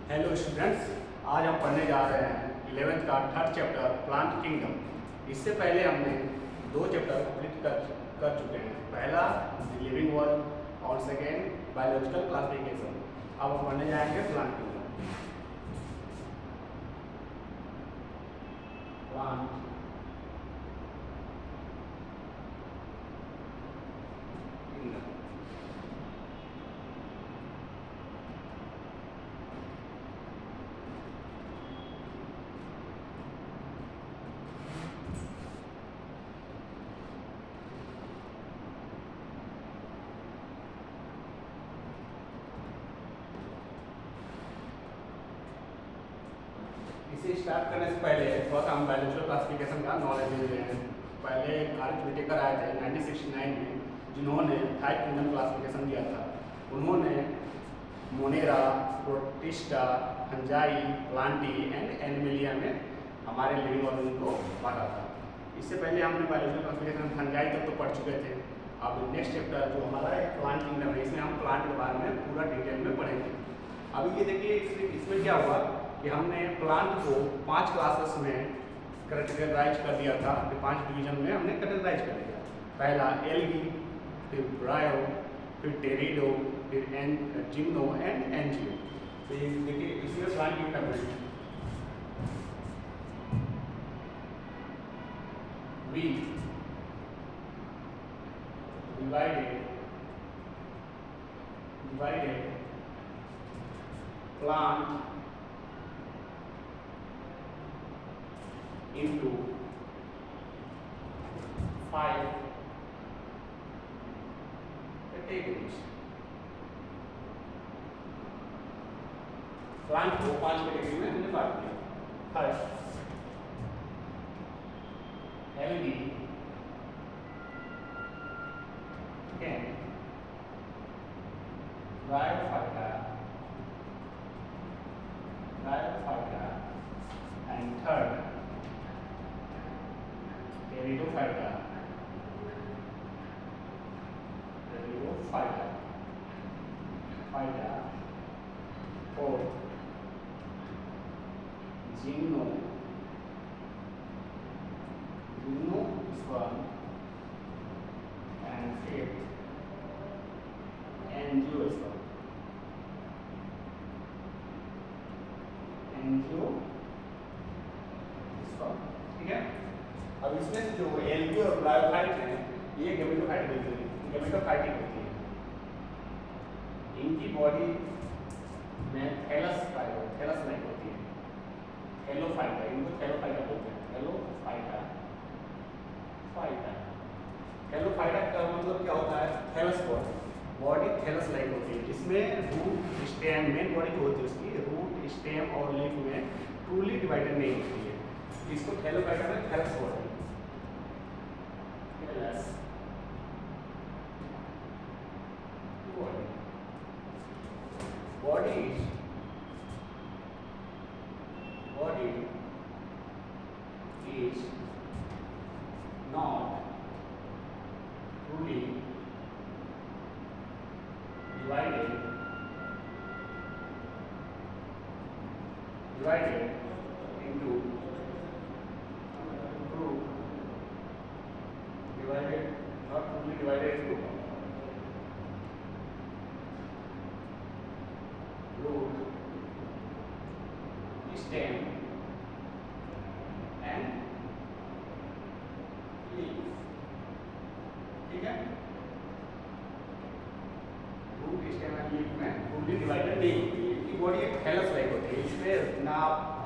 Hello students, आज हम पढ़ने जा रहे हैं 11th का थर्ड चैप्टर प्लांट किंगडम। इससे पहले हमने दो चैप्टर कंप्लीट कर चुके हैं। पहला लिविंग वर्ल्ड और सेकेंड बायोलॉजिकल क्लासिफिकेशन। अब हम पढ़ने जाएंगे प्लांट किंगडम। Plant kingdom. इसे स्टार्ट करने से पहले थोड़ा सा हम बायोलॉजिकल क्लासिफिकेशन का नॉलेज ले रहे हैं। पहले आर्च विटेकर आए थे 1969 में, जिन्होंने 5 किंगडम क्लासिफिकेशन दिया था। उन्होंने Monera, protista, fungi, Plantae and Animalia में हमारे लिविंग ऑर्गेनिज्म को बांटा था। इससे पहले हमने बायोलॉजिकल क्लासिफिकेशन फंजाई तक तो पढ़ चुके थे। अब नेक्स्ट चैप्टर जो हमारा प्लांट किंगडम है, इसमें हम प्लांट के बारे में पूरा डिटेल में पढ़ेंगे। अभी ये देखिए, इसमें क्या हुआ कि हमने प्लांट को 5 क्लासेस में कैटेगराइज कर दिया था। 5 डिवीजन में हमने कैटेगराइज कर दिया। पहला एल्गी, फिर ब्रायो, फिर टेरिडो, फिर जिम्नो एंड एंजियो। तो ये देखिए, इसमें प्लांट किंगडम है। We divided plant into 5 categories। Plant को 5 कैटेगरी में हमने बांट दिया। First healthy, second bryophyta and third pteridophyta. Fourth gymnosperm and fifth angiosperm. ठीक है। अब इसमें से जो एल्गी और ब्रायोफाइट है, ये गैमेटोफाइट होती है। इनकी बॉडी में थैलस लाइक होती है। थैलोफाइटा, इनको थैलोफाइटा बोलते हैं। थैलोफाइटा का मतलब क्या होता है? थैलस बॉडी थैलस लाइक होती है, जिसमें रूट स्टेम, मेन बॉडी जो होती है उसकी रूट स्टेम और लीफ में ट्रूली डिवाइडेड नहीं होती है। इसको थैलोफाइटा में थैलस बोलते हैं। Body is not truly divided into root, stem and leaf। ठीक है, रूट स्टेम एंड लीफ में फुल्ली डिवाइडेड नहीं होती है। इनकी बॉडी एक थैलस लाइक होती है। इसमें ना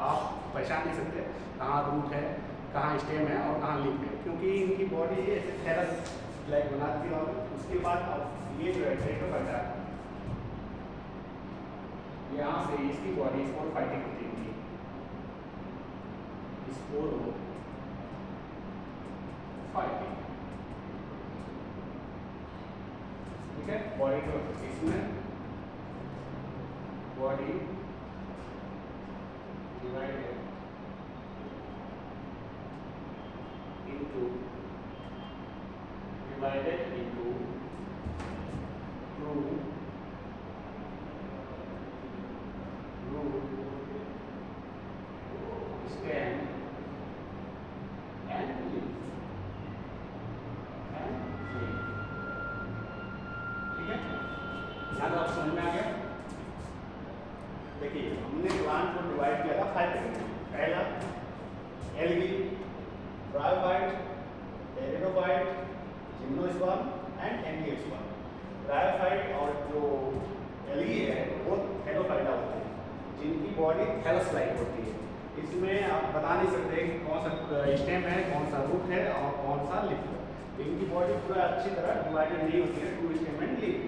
आप पहचान नहीं सकते कहाँ रूट है, कहाँ स्टेम है और कहाँ लीफ है, क्योंकि इनकी बॉडी ऐसे थैलस लाइक बनाती है। और उसके बाद अब ये जो है टेरिडोफाइटा, यहाँ से इसकी बॉडी स्पोरोफाइटिक होती है। स्पोरोफाइटिक, ठीक है। बॉडी तो इसमें body divided into two root यहाँ तक आपको समझ में आ गया। देखिए हमने प्लांट को डिवाइड किया था 5 कैटेगरी में। पहला algae, bryophyte, pteridophyte, gymnosperm and angiosperm. Bryophyte और जो एल्गी है वो थैलोफाइटा होते हैं, जिनकी बॉडी थैलस लाइक होती है। इसमें आप बता नहीं सकते कि कौन सा स्टेम है, कौन सा रूट है और कौन सा लीफ है। इनकी बॉडी पूरा अच्छी तरह डिवाइडेड नहीं होती है, 2 स्टेम एंड लीफ।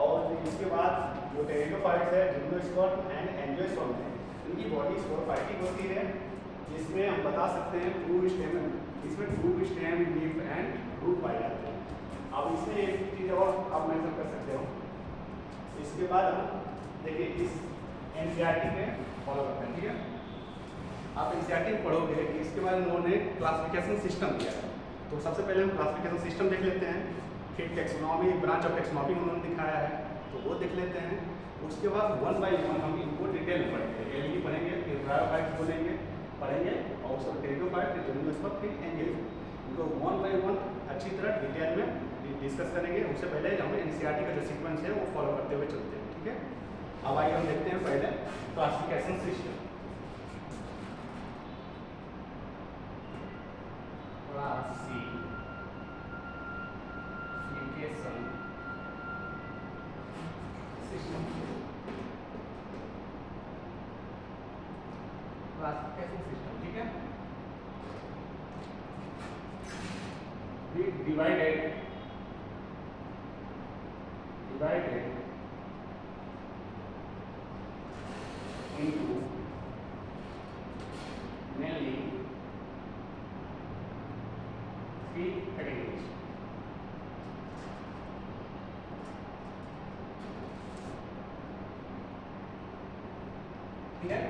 और इसके बाद जो टेरिडोफाइट्स है, जिम्नोस्पर्म एंड एंजियोस्पर्म है, इनकी बॉडी स्पोरोफाइटिक होती है, जिसमें हम बता सकते हैं 2 स्टेम, इसमें 2 स्टेम, लीफ एंड रूट पाए जाते हैं। अब इसमें एक चीज़ और आप मेंशन कर सकते हो। इसके बाद हम देखिए इस एनसीईआरटी में फॉलो करते हैं, ठीक है। आप एनसीईआरटी में पढ़ोगे कि इसके बाद उन्होंने क्लासिफिकेशन सिस्टम दिया है। तो सबसे पहले हम क्लासिफिकेशन सिस्टम देख लेते हैं, फिर टेक्सोनॉमी, ब्रांच ऑफ टेक्सोनॉमी उन्होंने दिखाया है तो वो देख लेते हैं। उसके बाद 1 बाय 1 हम इनको डिटेल में पढ़ेंगे। एल्गी पढ़ेंगे, फिर ब्रायोफाइट्स पढ़ेंगे और उसको टेरिडोफाइट, फिर जिम्नोस्पर्म, फिर एंजियोस्पर्म, इनको 1 बाय 1 अच्छी तरह डिटेल में डिस्कस करेंगे। उससे पहले हम एनसीईआरटी का जो सीक्वेंस है वो फॉलो करते हुए चलते हैं, ठीक है। अब आइए हम देखते हैं पहले क्लासिफिकेशन सिस्टम। क्लासिफिकेशन सिस्टम, ठीक है। We divided into mainly 3 categories. ठीक है।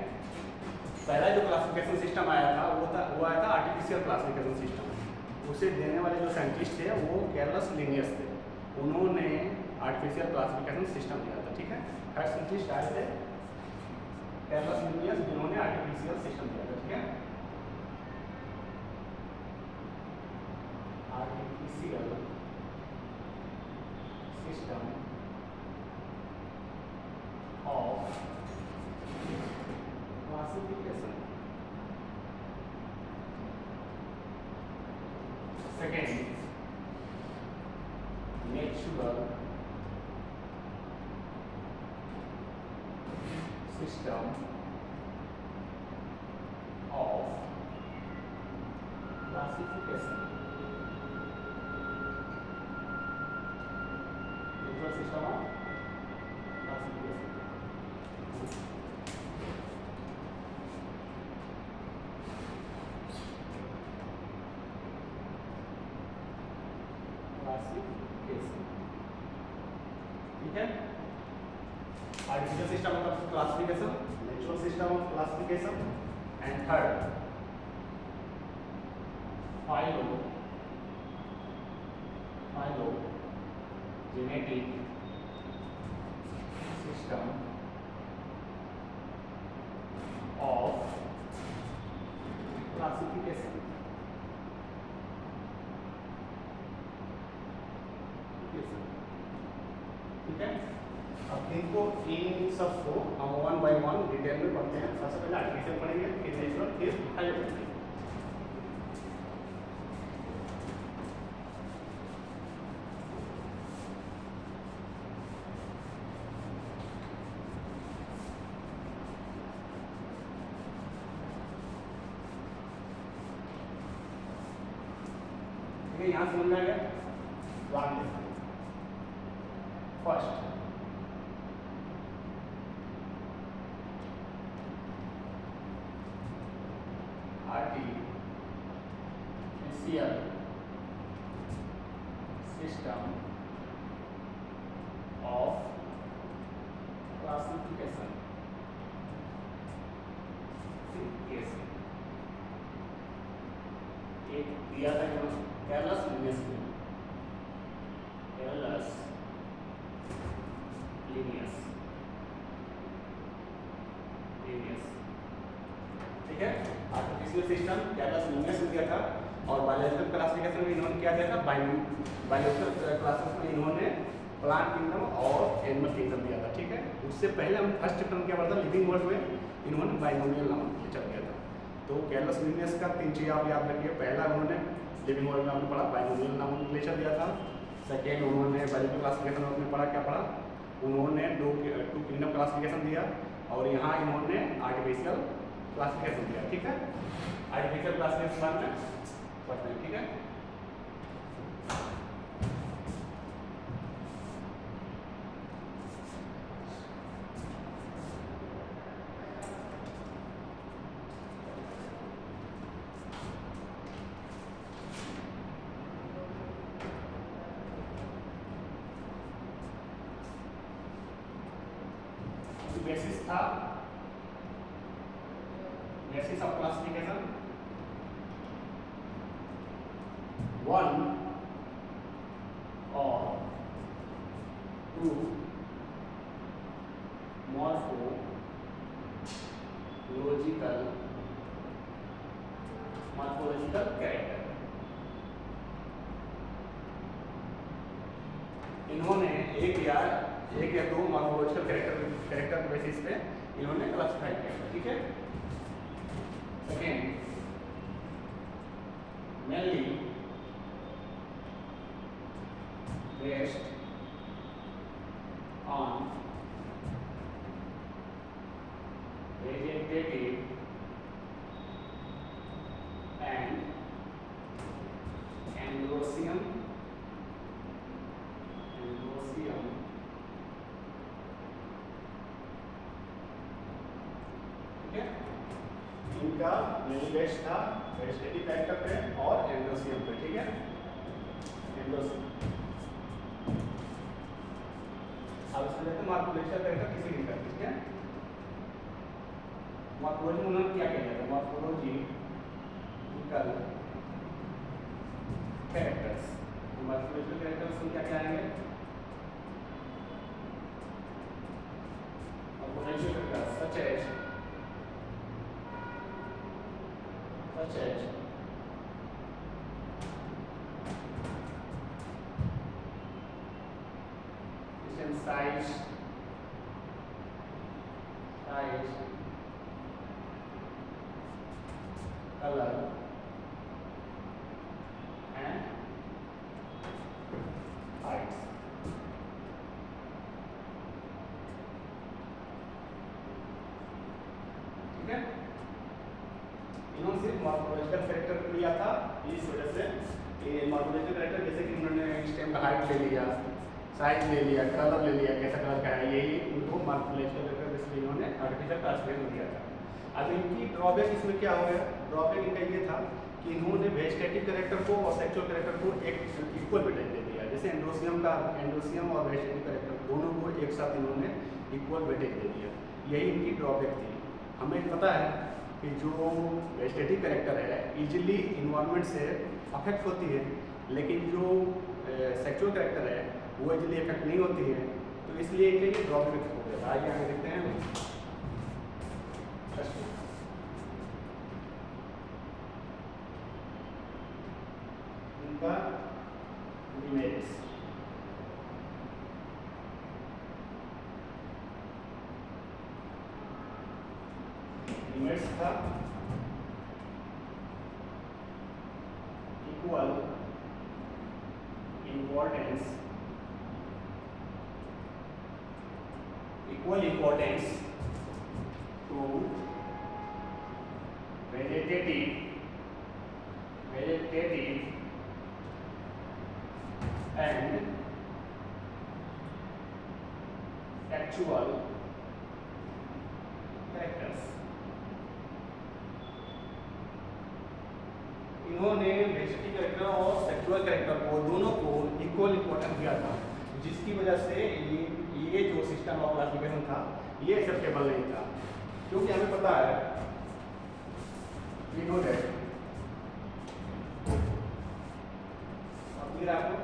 पहला जो क्लासिफिकेशन सिस्टम आया था वो आया था आर्टिफिशियल क्लासिफिकेशन सिस्टम। उसे देने वाले जो साइंटिस्ट थे वो कैर्लस लिनियस थे, उन्होंने आर्टिफिशियल क्लासिफिकेशन सिस्टम दिया था, ठीक है। हर साइंटिस्ट आए थे कैर्लस लिनियस, जिन्होंने आर्टिफिशियल सिस्टम दिया था, ठीक है। Artificial system of classification. Second, natural system of classification. Natural system of classification. ठीक है। Artificial system of classification, natural system of classification and third phylogenetic system of classification. ठीक है। अब इनको इन सबको हम 1 बाय 1 डिटेल में पढ़ते हैं। सबसे पहले आर्टिफिशियल पढ़ेंगे, फिर नेचुरल, फिर फाइलोजेनेटिक। ठीक है, यहाँ समझ में आ गया। First artificial system of classification. एक दिया था कैर्लस लिनियस ने, कैर्लस लिनियस, ठीक है। आर्टिफिशियल सिस्टम कैर्लस लिनियस ने दिया था और बायोलॉजिकल क्लासिफिकेशन में इन्होंने क्या दिया था, बायोलॉजिकल क्लासिफिकेशन में इन्होंने प्लांट किंगडम और एनिमल किंगडम दिया था, ठीक है। उससे पहले हम फर्स्ट चैप्टर में क्या पढ़ा था, लिविंग वर्ल्ड में इन्होंने बाइनोमियल नॉमेनक्लेचर दिया था। तो कैर्लोस लिनियस का 3 चीज़ आप याद रखिए। पहला उन्होंने लिविंग वर्ल्ड में आपने पढ़ा बाइनोमियल नॉमेनक्लेचर दिया था। सेकेंड उन्होंने बायोलॉजिकल क्लासिफिकेशन में पढ़ा, क्या पढ़ा, उन्होंने टू किंगडम क्लासिफिकेशन दिया और यहाँ इन्होंने आर्टिफिशियल क्लासिफिकेशन दिया, ठीक है। आर्टिफिशियल क्लासिफिकेशन में पढ़ते हैं, ठीक है। बेसिस था, बेसिस ऑफ क्लासिफिकेशन 1 और 2 मॉर्फोलॉजिकल कैरेक्टर। इन्होंने एक या दो मॉर्फोलॉजिकल कैरेक्टर के बेसिस पे इन्होंने क्लासिफाई किया, ठीक है। Second, mainly based on vegetative and एंडोसियम इनका मेनली बेस्ड था वेजिटेटिव कैरेक्टर पे और एंडोसियम पे, ठीक है। एंडोसियम अब इसमें देखते हैं मॉर्फोलॉजिकल कैरेक्टर किसी की करते, ठीक है। मॉर्फोलॉजी में उन्होंने क्या किया था, मॉर्फोलॉजिकल कैरेक्टर्स में क्या क्या आएंगे, morphological characters such as size, color and height। ठीक है, इन्होंने सिर्फ मॉर्फोलॉजिकल कैरेक्टर लिया था, इस वजह से ये मॉर्फोलॉजिकल कैरेक्टर जैसे कि उन्होंने स्टेम का हाइट ले लिया, साइज ले लिया, कलर ले लिया, कैसा कलर का है, यही उनको मॉर्फोलॉजिकल कैरेक्टर जैसे इन्होंने आर्टिफिशियल क्लासिफिकेशन दिया था। अब इनकी ड्रॉबैक इसमें क्या हो गया, ड्रॉबैक इनका ये था कि इन्होंने वेजिटेटिव कैरेक्टर को और सेक्सुअल कैरेक्टर को एक इक्वल वेटेज दे दिया। जैसे एंडोसियम और वेजिटेटिव कैरेक्टर दोनों को एक साथ इन्होंने इक्वल वेटेज दे दिया, यही इनकी ड्रॉबैक थी। हमें पता है कि जो वेजिटेटिव कैरेक्टर है इजीली इन्वायरमेंट से अफेक्ट होती है, लेकिन जो सेक्सुअल कैरेक्टर है वो इजीली इफेक्ट नहीं होती है, तो इसलिए इनके लिए ड्रॉबैक हो गया। आइए आगे देखते हैं। इनका इमेज था equal importance to vegetative and sexual characters। इन्होंने वेजिटेटिव कैरेक्टर और सेक्सुअल कैरेक्टर को दोनों को इक्वल इंपॉर्टेंस दिया था, जिसकी वजह से ये जो सिस्टम ऑफ क्लासिफिकेशन था ये एक्सेप्टेबल नहीं था, क्योंकि हमें पता है वी नो दैट आपको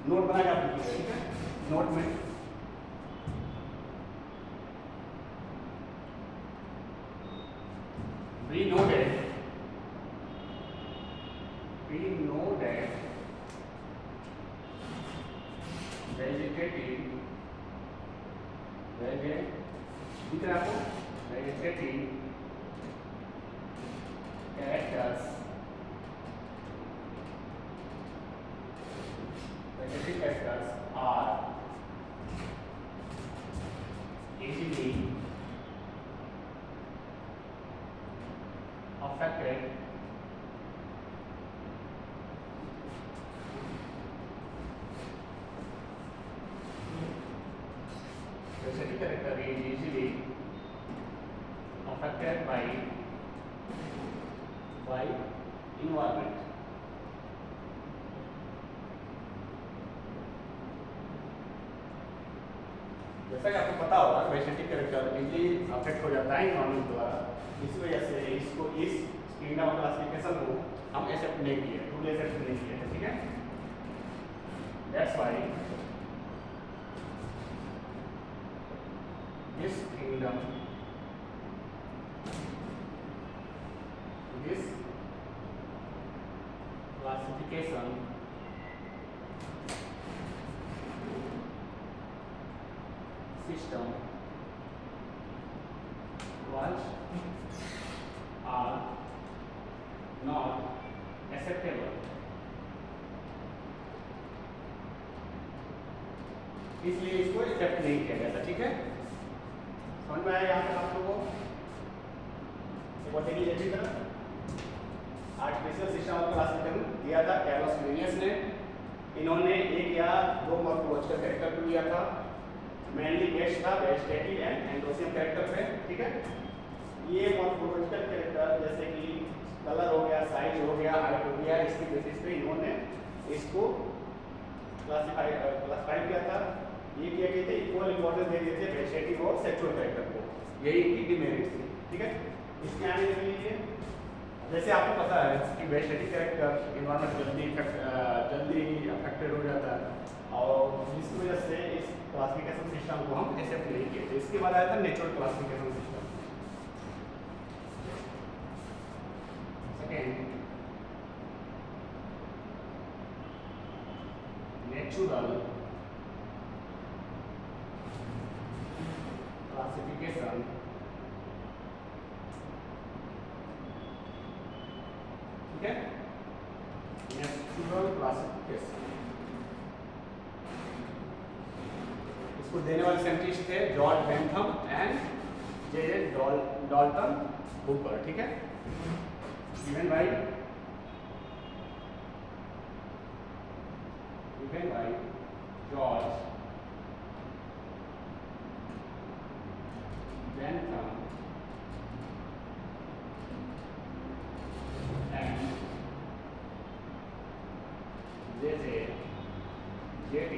नोट बनाया आप लिखिएगा, ठीक है। नोट में we know that vegetative दिख रहा है आपको vegetative characters are easily affected specific character is easily affected by environment. जैसा कि आपको पता होगा वेजिटेटिव कैरेक्टर इजीली अफेक्ट हो जाता है इन्वायरमेंट द्वारा, इस वजह से इसको इस किंगडम ऑफ क्लासिफिकेशन को हम एक्सेप्ट नहीं किए, टोटली एक्सेप्ट नहीं किए, ठीक है। That's why this kingdom, this classification system was are not acceptable, इसलिए इसको एक्सेप्ट नहीं किया जाता, ठीक है। समझ में आया यहाँ तक आप लोगों को? देखिए अच्छी तरह आर्टिफिशियल सिस्टम ऑफ क्लासिफिकेशन दिया था कैर्लोस लिनियस ने। इन्होंने एक या दो मॉर्फोलॉजिकल कैरेक्टर को लिया था, मेनली बेस्ड था वेजिटेटिव एंड एंडोसियम कैरेक्टर पे, ठीक है। ये मॉर्फोलॉजिकल कैरेक्टर जैसे कि कलर हो गया, साइज हो गया, हाइट हो गया, इसकी बेसिस पे इन्होंने इसको क्लासिफाई किया था। ये क्या कहते हैं, इक्वल इंपॉर्टेंस दे दिए थे वेजिटेटिव और सेक्सुअल कैरेक्टर को, यही इनकी डिमेरिट थी, ठीक है। इसके आने के लिए जैसे आपको पता है कि वेजिटेटिव कैरेक्टर इन्वायरमेंट जल्दी अफेक्टेड हो जाता है और जिसकी वजह से इस क्लासिफिकेशन सिस्टम को हम एक्सेप्ट नहीं किए थे। इसके बाद आया था natural classification system. Second, natural classification ठीक है, नेचुरल क्लासिफिकेशन। इसको देने वाले साइंटिस्ट थे George Bentham and J Dalton Hooper, ठीक है। Given by George Bentham and J.T.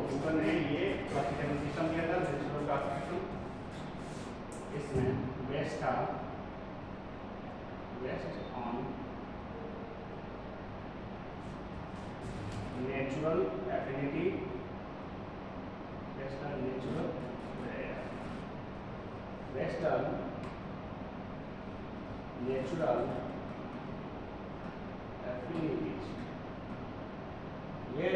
Hooper ने ये क्लासिफिकेशन सिस्टम दिया था, नेचुरल क्लासिफिकेशन। इसमें based on natural affinity, based on natural affinities। ये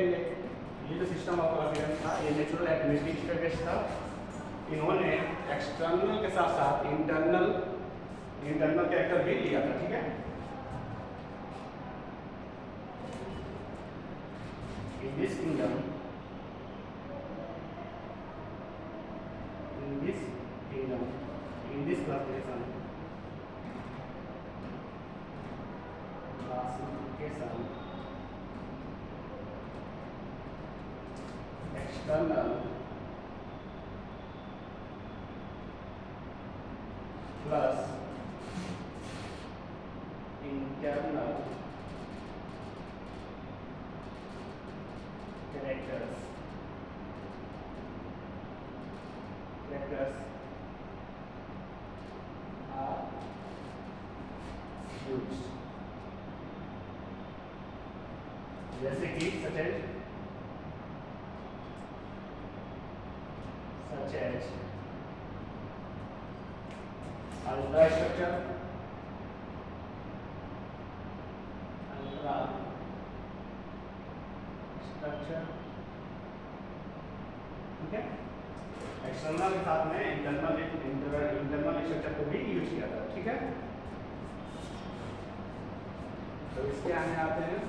जो सिस्टम ऑफ क्लासिफिकेशन था ये नेचुरल एफिनिटीज पे बेस्ड था। इन्होंने एक्सटर्नल के साथ साथ इंटरनल कैरेक्टर भी लिया था, ठीक है। In this kingdom in this classification external plus internal characters are used, जैसे कि such as such as algebra structure, algebra structure, ठीक है। एक्सटर्नल के साथ में इंटरनल स्ट्रक्चर को भी यूज किया था, ठीक है। तो इसके आने आते हैं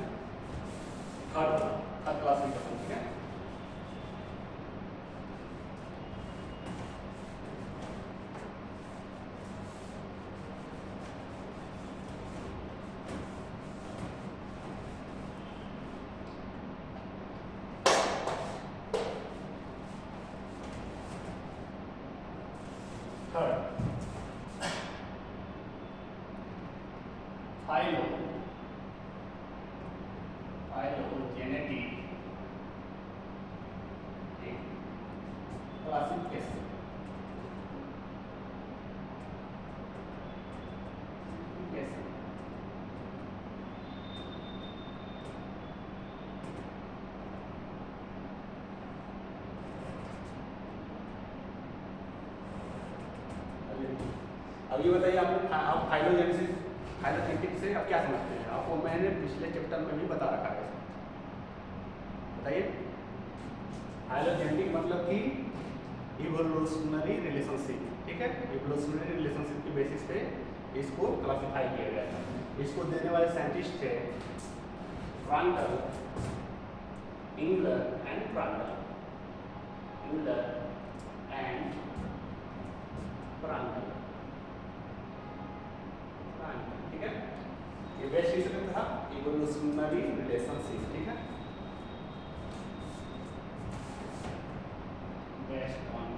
थर्ड क्लासिफिकेशन, ठीक है। थर्ड फाइलोजेनेटिक क्लासिफिकेशन, अब ये बताइए आप फाइलोजेनेटिक से आप क्या समझते हैं? आपको मैंने पिछले चैप्टर में भी बता रखा है, बताइए। फाइलोजेनेटिक मतलब कि इवोल्यूशनरी रिलेशनशिप, ठीक है। इवोल्यूशनरी रिलेशनशिप की बेसिस पे इसको क्लासिफाई किया गया था। इसको देने वाले साइंटिस्ट थे फ्रांकल, इंगलर एंड फ्रांकल, ठीक है। ये बेस्ट इसमें था इवोल्यूशनरी रिलेशनशिप, ठीक है। बेस्ड ऑन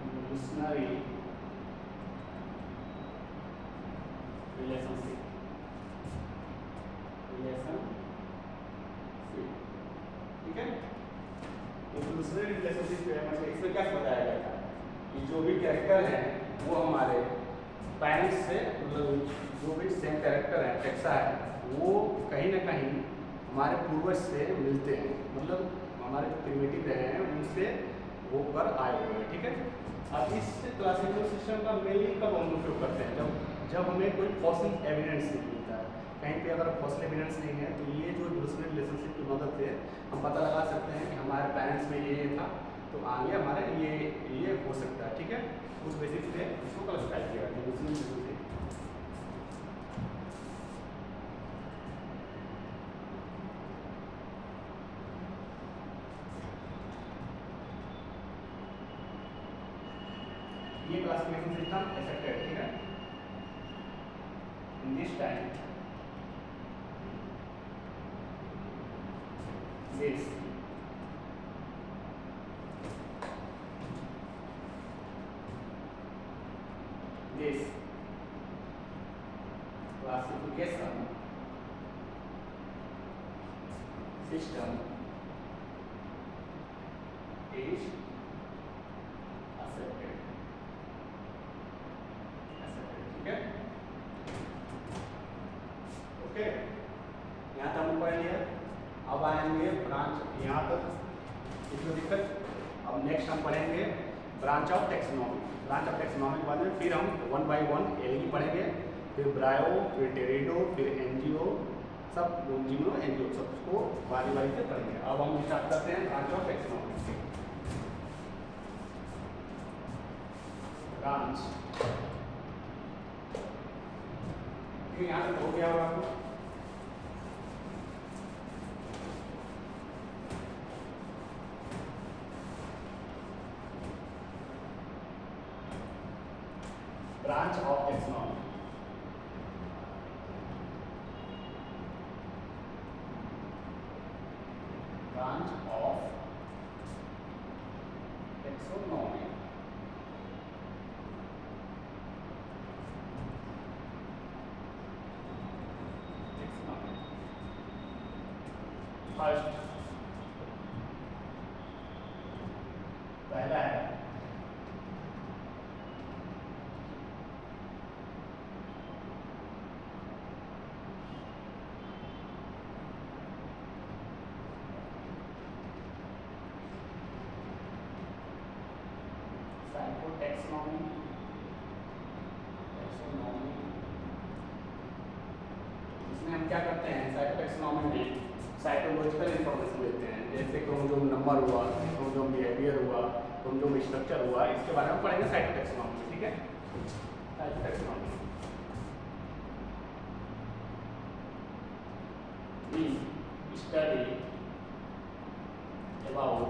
इवोल्यूशनरी रिलेशनशिप, ठीक है। इवोल्यूशनरी रिलेशनशिप मतलब इसमें क्या बताया गया था कि जो भी कैरेक्टर हैं वो हमारे पेरेंट्स से, मतलब जो भी सेम कैरेक्टर है, टेक्सा है, वो कहीं ना कहीं हमारे पूर्वज से मिलते हैं, मतलब हमारे प्रिमिटिव रहे हैं उनसे होकर आए हुए हैं, ठीक है। अब इस क्लासिकल सिस्टम का मेनली कब हम उपयोग करते हैं? जब हमें कोई फॉसिल एविडेंस नहीं मिलता है, कहीं पे अगर फॉसिल एविडेंस नहीं है, तो ये जो इवोल्यूशनरी रिलेशनशिप की मदद से हम पता लगा सकते हैं कि हमारे पेरेंट्स में ये था, तो आगे हमारे ये हो सकता है, ठीक है। उस बेसिस पे इसको क्लासिफाई किया गया इवोल्यूशनरी रिलेशनशिप। ये क्लासिफिकेशन सिस्टम एक्सेप्टेड, ठीक है। In this time this classification system is accepted, ठीक है। ओके, यहाँ तक हम पढ़ लिया। अब आएंगे ब्रांच, यहाँ तक इसमें दिक्कत। अब नेक्स्ट हम पढ़ेंगे branch of taxonomy. Branch of taxonomy के बाद में फिर हम 1 by 1 एलगी पढ़ेंगे, फिर ब्रायो, फिर टेरिडो, फिर एनजीओ, सब जीनो एनजीओ सबको बारी बारी से पढ़ेंगे। अब हम स्टार्ट करते हैं ब्रांच ऑफ टेक्सोनॉमी। ब्रांच, यहाँ तक हो गया होगा आपको। branch of taxonomy, branch of taxonomy, first पहला है इसमें हम क्या करते हैं, साइटोटैक्सोनॉमी में साइटोलॉजिकल इंफॉर्मेशन लेते हैं, जैसे क्रोमोसोम नंबर हुआ, क्रोमोसोम बिहेवियर हुआ, क्रोमोसोम स्ट्रक्चर हुआ, इसके बारे में पढ़ेंगे साइटोटैक्सोनॉमी में, ठीक है। Cytotaxonomy we study about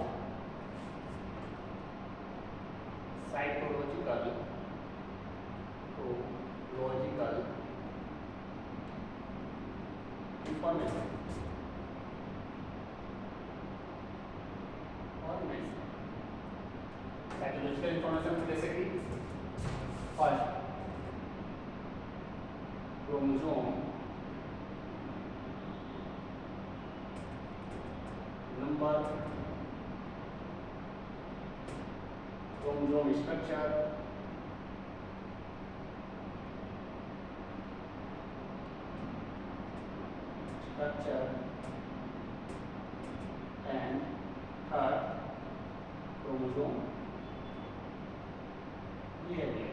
psychological information psychological information जैसे कि first chromosome number, chromosome structure, and third chromosome behaviour.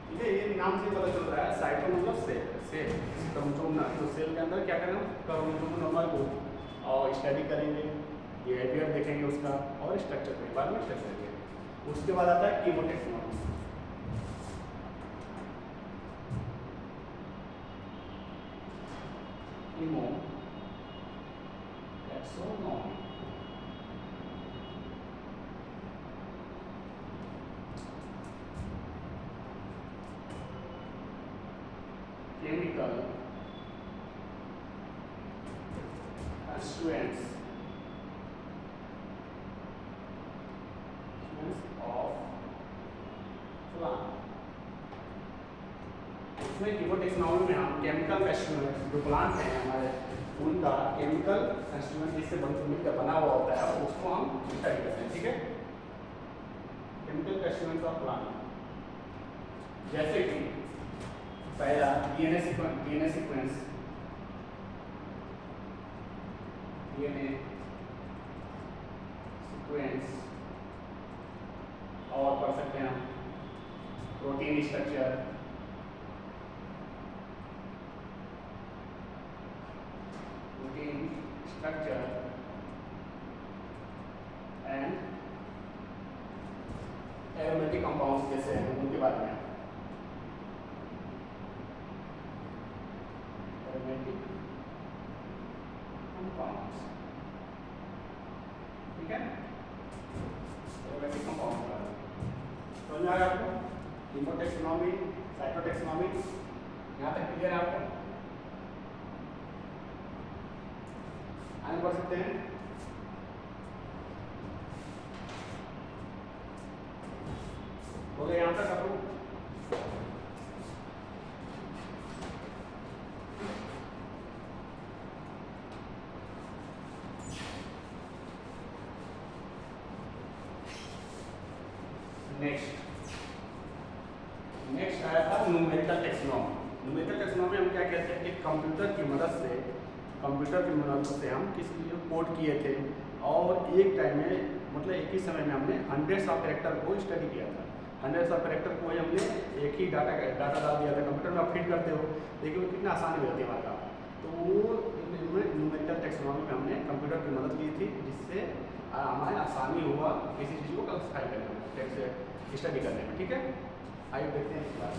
ठीक है, ये नाम से पता चल रहा है साइटो मतलब सेल, सेल क्रोमोसोम ना, तो सेल के अंदर क्या करें, क्रोमोसोम नंबर को और स्टडी करेंगे, बिहेवियर देखेंगे उसका, और स्ट्रक्चर के बारे में स्ट्रक्चर करेंगे। उसके बाद आता है कीमोटैक्सोनॉमी। कीमोटैक्सोनॉमी chemical constituents of plant। इसमें कीमोटैक्सोनॉमी में हम केमिकल कंस्टिट्यूएंट जो प्लांट हैं हमारे, उनका केमिकल कंस्टिट्यूएंट जिससे मिलकर बना हुआ होता है उसको हम स्टडी करते हैं, ठीक है। केमिकल कंस्टिट्यूएंट ऑफ प्लांट जैसे कि पहला डीएनए सीक्वेंस, डीएनए सीक्वेंस और पढ़ सकते हैं हम protein structure, and aromatic compounds जैसे हैं उनके बारे में। ठीक है, एरोमेटिक कंपाउंड समझ आ रहा है आपको। कीमोटैक्सोनॉमी, साइटोटैक्सोनॉमी, यहाँ तक क्लियर है आपको? आगे बढ़ सकते हैं। हो गया यहाँ तक आपको? नेक्स्ट आया था न्यूमेरिकल टैक्सोनॉमी। न्यूमेरिकल टैक्सोनॉमी हम क्या कहते हैं कि कंप्यूटर की मदद से हम किसी को कोड किए थे, और एक टाइम में मतलब एक ही समय में हमने हंड्रेड्स ऑफ कैरेक्टर को स्टडी किया था। हंड्रेड्स ऑफ कैरेक्टर को हमने एक ही डाटा डाल दिया था कंप्यूटर में, आप फिट करते हो, देखिए कितना आसान हो जाती है हमारा काम। तो वो न्यूमेरिकल टैक्सोनॉमी में हमने कंप्यूटर की मदद ली थी, जिससे हमारे आसानी हुआ किसी चीज़ को क्लासिफाई करने में, स्टडी करने में, ठीक है। आइए देखते हैं इस बार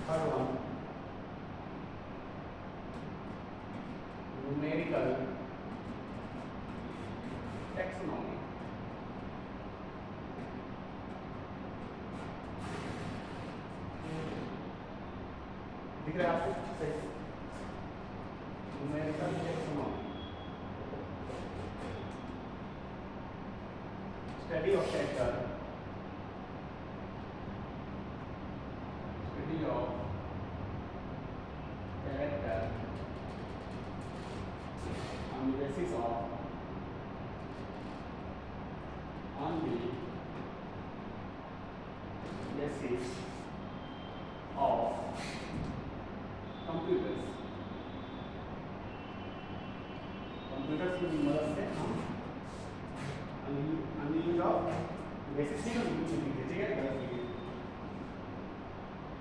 थर्ड वन, न्यूमेरिकल टैक्सोनॉमी। दिख रहा है आपको सही? Numerical taxonomy, study of character, on the basis of computers की मदद ऑफ बेसिस नहीं होगी, ठीक है,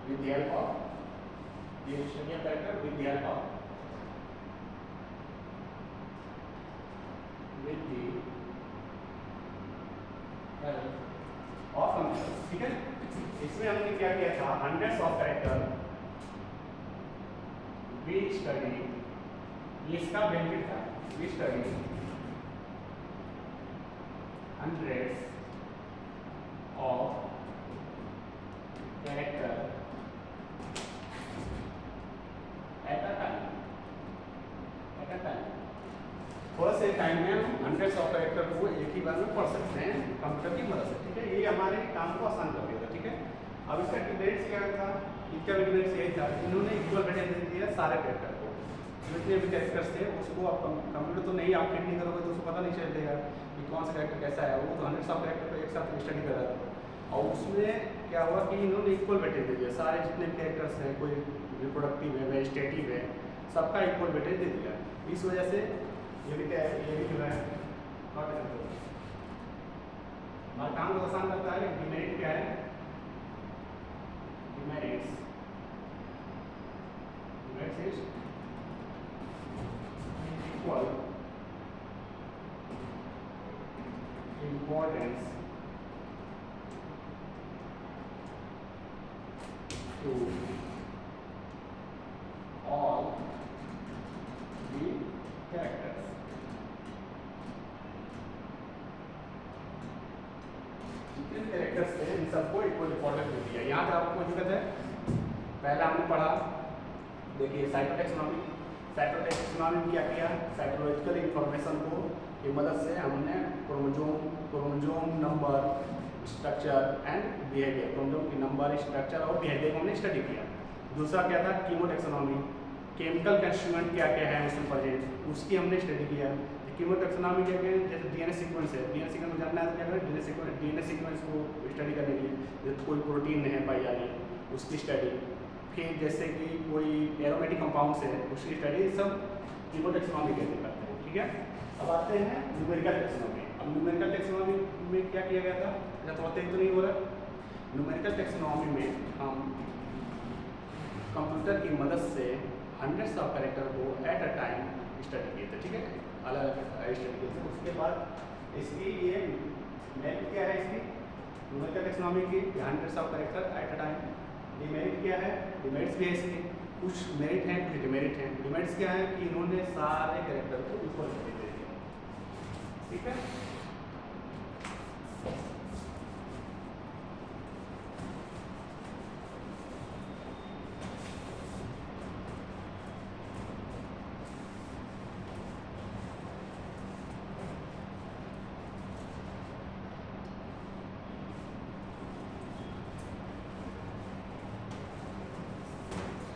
with the help of the study of character with the help of computer, ठीक है। इसमें हमने क्या किया था, hundreds of character we study, ये इसका बेनिफिट था, we study hundreds of character at a time, थोड़ा से टाइम में हम हंड्रेड्स ऑफ कैरेक्टर को एक ही बार में पढ़ सकते हैं कंप्यूटर की मदद से, ठीक है। ये हमारे काम को आसान कर देगा, ठीक है। अब इसका डिबेट्स क्या था, इनका डिबेट्स यही था, इन्होंने इक्वल वेटेज दे दिया सारे कैरेक्टर को, जितने भी कैरेक्टर्स थे उसको। आप कंप्यूटर तो नहीं, आप फिट नहीं करोगे तो उसको पता नहीं चलेगा कि कौन सा कैरेक्टर कैसा है। वो तो हंड्रेड्स ऑफ कैरेक्टर को एक साथ स्टडी कर रहा था, और उसमें क्या हुआ कि इन्होंने इक्वल वेटेज दे दिया, सारे जितने कैरेक्टर्स हैं, कोई रिप्रोडक्टिव है, वेजिटेटिव है, सबका इक्वल वेटेज दे दिया। इस वजह से ये भी क्या है, ये भी जो है हमारे काम को आसान करता है। डिमेरिट क्या है, demerits is equal importance to all the characters, जितने कैरेक्टर्स थे इन सबको इक्वल इंपॉर्टेंस दे दिया। यहाँ पे आपको दिक्कत है, पहले हमने पढ़ा, देखिए साइटोटैक्सोनॉमी, साइटोटैक्सोनॉमी क्या किया, साइकोलॉजिकल इंफॉर्मेशन को की मदद से हमने chromosome number, structure and behaviour, chromosome की नंबर, स्ट्रक्चर और बिहेवियर को हमने स्टडी किया। दूसरा क्या था, कीमोटैक्सोनॉमी, केमिकल कंस्ट्रूमेंट क्या क्या है उसमें प्रेजेंट, उसकी हमने स्टडी किया। कीमोटैक्सोनॉमी क्या है, जैसे डीएनए सीक्वेंस है, डीएनए सीक्वेंस जानना है तो क्या करें, डीएनए सीक्वेंस को स्टडी करने के लिए, जैसे कोई प्रोटीन है पाई जा रही है उसकी स्टडी, फिर जैसे कि कोई एरोमेटिक कंपाउंड्स है उसकी स्टडी, सब कीमोटैक्सोनॉमी कहते करते हैं, ठीक है। अब आते हैं न्यूमेरिकल टैक्सोनॉमी। अब न्यूमेरिकल टैक्सोनॉमी में क्या किया गया था, या थोड़ा तेज तो नहीं हो रहा। न्यूमेरिकल टैक्सोनॉमी में हम कंप्यूटर की मदद से हंड्रेड्स ऑफ कैरेक्टर को एट अ टाइम स्टडी किए थे, ठीक है, अलग अलग स्टडी किए थे। उसके बाद इसकी ये मेरिट क्या है, इसकी न्यूमेरिकल टैक्सोनॉमी की, hundreds of character at a time. Demerit क्या है, डिमेरिट्स भी है इसके, कुछ मेरिट हैं कुछ डिमेरिट हैं। डिमेरिट्स क्या है कि इन्होंने सारे कैरेक्टर को इक्वल दे दिया, ठीक है।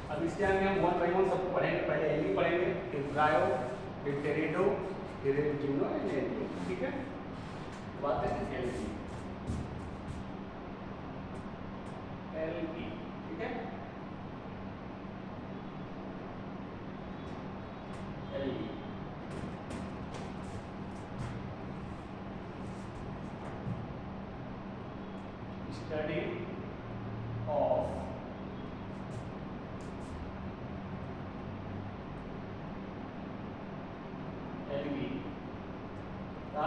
अब इसके आगे हम वन बाई वन सबको पढ़ेंगे। पहले एली पढ़ेंगे, फिर ब्रायो, फिर टेरिडो, फिर जिम्नो एंड एलियो, ठीक है। बात है एलपी, एलपी, ठीक है, एलपी। स्टडी ऑफ एलपी का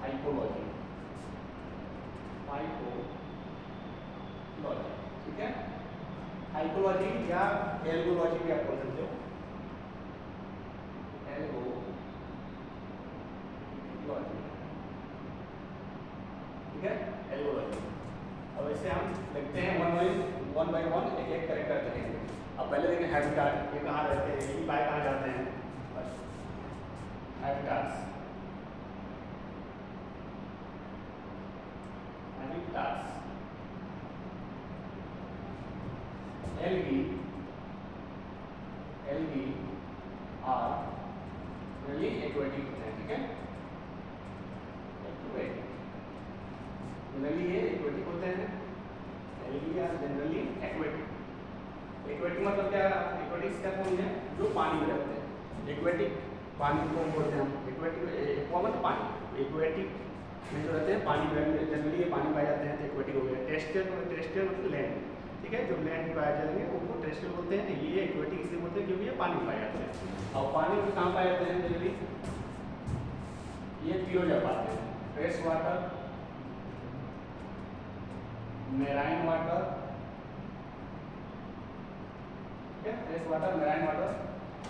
हाइपोलॉजी, हाइपोलॉजी, ठीक है। हाइपोलॉजी या एल्गोलॉजी भी आप बोल सकते हो, एल्गोलॉजी, ठीक है, एल्गोलॉजी। अब इसे हम देखते हैं वन बाई वन एक एक कैरेक्टर देखेंगे। अब पहले देखें हैबिटाट, ये कहाँ रहते हैं, ये बाय कहाँ जाते हैं, हैबिटाट्स, हैबिटाट्स, एलवी, एलवी आर जनरली एक्वेटिक होते हैं, ठीक है, एक्वेटिक, जनरली ये एक्वेटिक होते हैं, एलवी आर जनरली एक्वेटिक। एक्वेटिक मतलब क्या, एक्वेटिक्स क्या होते हैं, जो पानी में रहते हैं। एक्वेटिक पानी को बोलते हैं हम, एक्वेटिक एक्वा मतलब पानी, एक्वेटिक में जो रहते हैं पानी में जनरली ये पानी पाए जाते हैं, तो एक्वेटिक हो गया। टेरेस्ट्रियल मतलब लैंड, ठीक है, जो लैंड में पाए जाएंगे उनको टेरेस्ट्रियल बोलते हैं। ये एक्वेटिक इसलिए बोलते हैं क्योंकि ये पानी में पाए जाते हैं। और पानी में कहाँ पाए जाते हैं जनरली? ये तीनों जगह पाते हैं, फ्रेश वाटर, मेराइन वाटर, ठीक है, फ्रेश वाटर, मेराइन वाटर,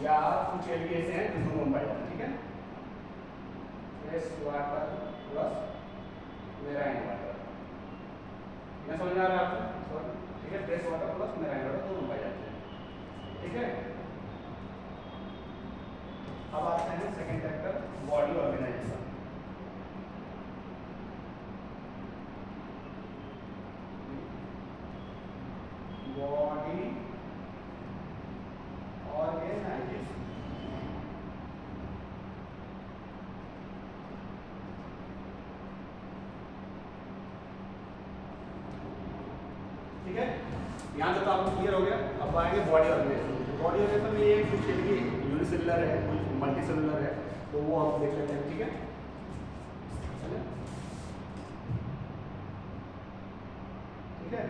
या कुछ एरिया ऐसे हैं जो दोनों में पाए जाते हैं, ठीक है, fresh water plus marine water. क्या समझ आ रहा है आपको? ठीक है, fresh water plus marine water दोनों पाए जाते हैं, ठीक है। अब आते हैं second chapter, body organisation. Body organisation, ठीक है। यहाँ तक तो आपको क्लियर हो गया। अब आएंगे बॉडी ऑर्गेनाइजेशन। बॉडी ऑर्गेनाइजेशन में ये कुछ की यूनिसेलुलर है, कुछ मल्टीसेलुलर है, तो वो आप देख लेते हैं, ठीक है। ठीक है,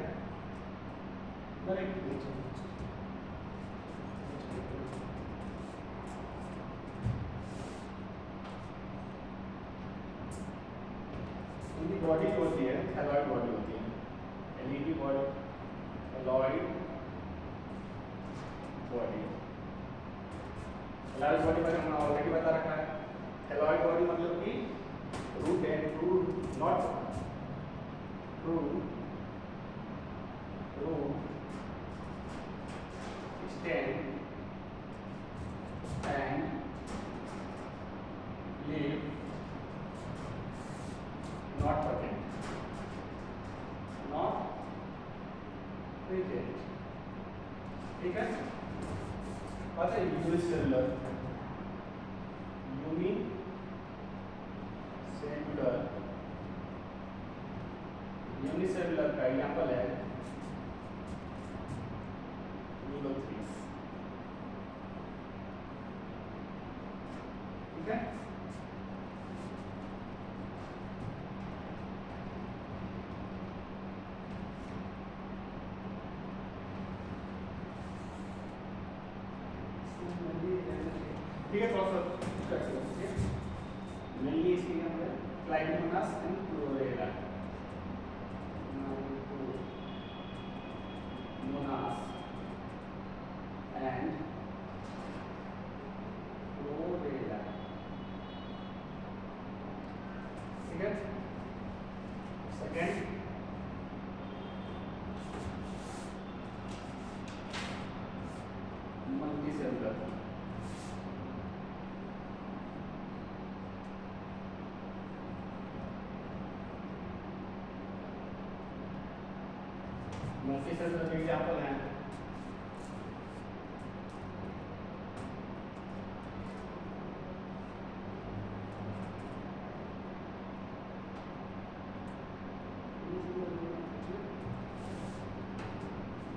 उनकी बॉडी जो होती है थैलॉइड बॉडी होती है, LED body, thalloid body. Thalloid body मैंने ऑलरेडी बता रखा है। थैलॉइड बॉडी मतलब कि root and root not root stem and leaf not present, not present, ठीक है। पता है यूनिसेलुलर, यूनिसेलुलर का एग्जाम्पल है यूलोथ्रीस, ठीक है। ठीक है, थोड़ा सा मेनली इसके अंदर क्लाइकोमोनास एंड क्लोरेला, मोनास एंड क्लोरेला, ठीक है। सेकेंड मल्टीसेलुलर, मल्टीसेलुलर एग्जाम्पल है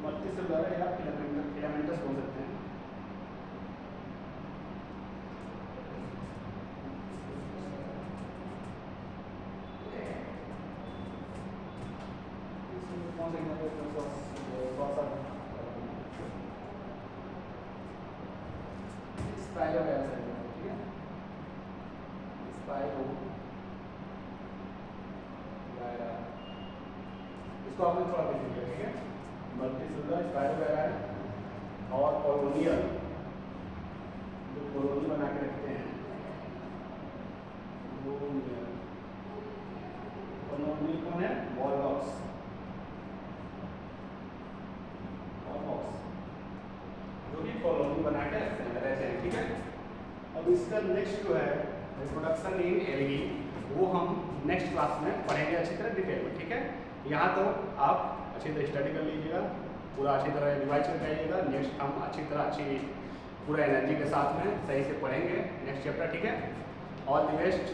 मल्टीसेलुलर या फिलामेंटस बोल सकते हैं। स्पाइरो वगैरह, ठीक है, स्पाइरो वगैरह, इसको आपने थोड़ा देख लीजिए, ठीक है। मल्टीसेलुलर स्पाइरो वगैरह है, और कॉलोनियल जो कॉलोनी बना के रखते हैं, कॉलोनी कौन है? वॉलबॉक्स, जो कि कॉलोनी बना के रहते हैं, ठीक है। अब इसका नेक्स्ट जो है रिप्रोडक्शन इन एल्गी, वो हम नेक्स्ट क्लास में पढ़ेंगे अच्छी तरह डिटेल में, ठीक है। यहाँ तो आप अच्छी तरह स्टडी कर लीजिएगा, पूरा अच्छी तरह रिवाइज कर जाइएगा। नेक्स्ट हम अच्छी तरह अच्छी पूरा एनर्जी के साथ में सही से पढ़ेंगे नेक्स्ट चैप्टर, ठीक है। All the best.